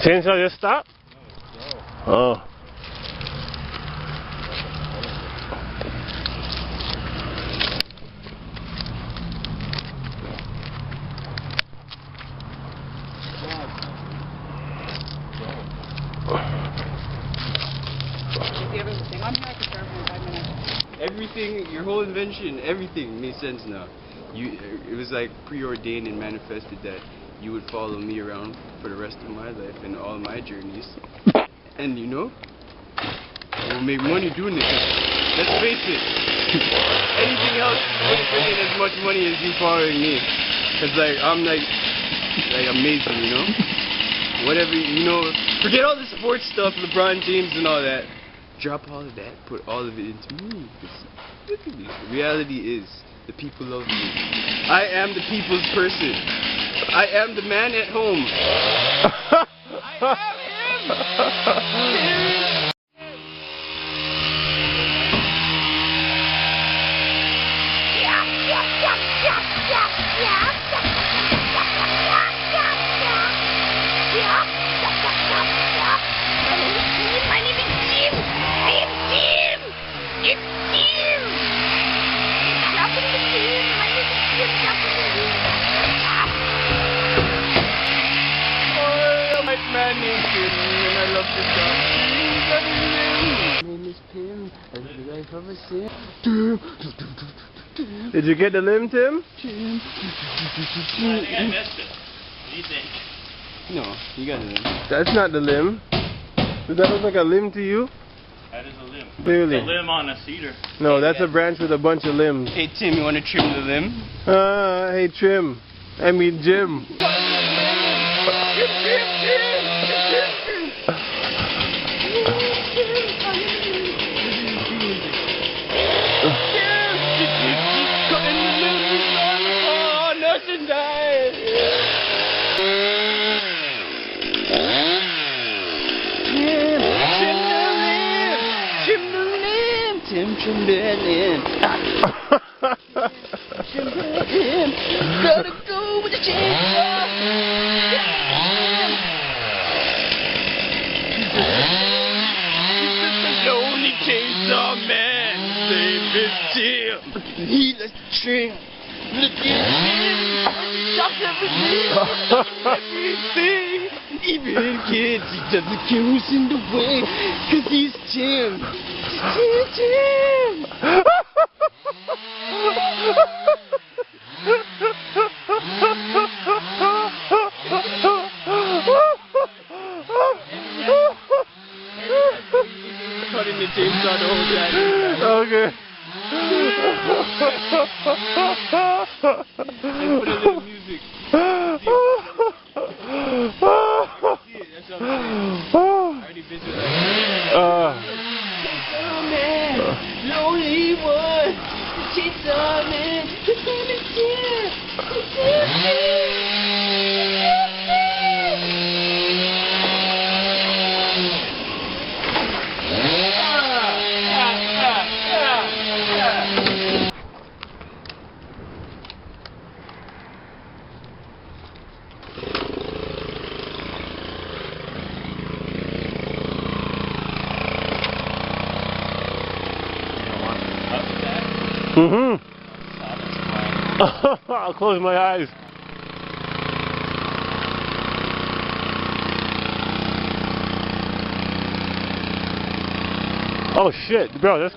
Chainsaw just stopped? Oh. Everything, your whole invention, everything made sense now. It was like preordained and manifested that you would follow me around for the rest of my life and all my journeys. And you know, we'll make money doing it. Let's face it, anything else wouldn't bring in as much money as you following me. Cause like I'm like amazing, you know. Whatever, you know, forget all the sports stuff, LeBron James and all that. Drop all of that, put all of it into me. Look at me. The reality is, the people love me. I am the people's person. I am the man at home. I am him! My name is Tim, and I love this song. My name is Tim, and the life of a Tim. Did you get the limb, Tim? I think I missed it. What do you think? No, you got it. That's not the limb. Does that look like a limb to you? That is a limb. Really? It's a limb on a cedar. No, that's a branch with a bunch of limbs. Hey Tim, you want to trim the limb? Hey Trim. I mean Jim. Tim, trim the limb. Trim the limb. Gotta go with the chainsaw. He's the lonely chainsaw man. Name is Tim. He likes to trim. Look at him. He chops everything. Even kids, he doesn't care who's in the way. Cause he's Tim. Tim! Cutting the chainsaw the whole time. Okay. And put a little music. That's what I'm saying. Already visualized. Lonely one, chainsaw man, his name is Tim. Mm-hmm. I'll close my eyes. Oh shit, bro, that's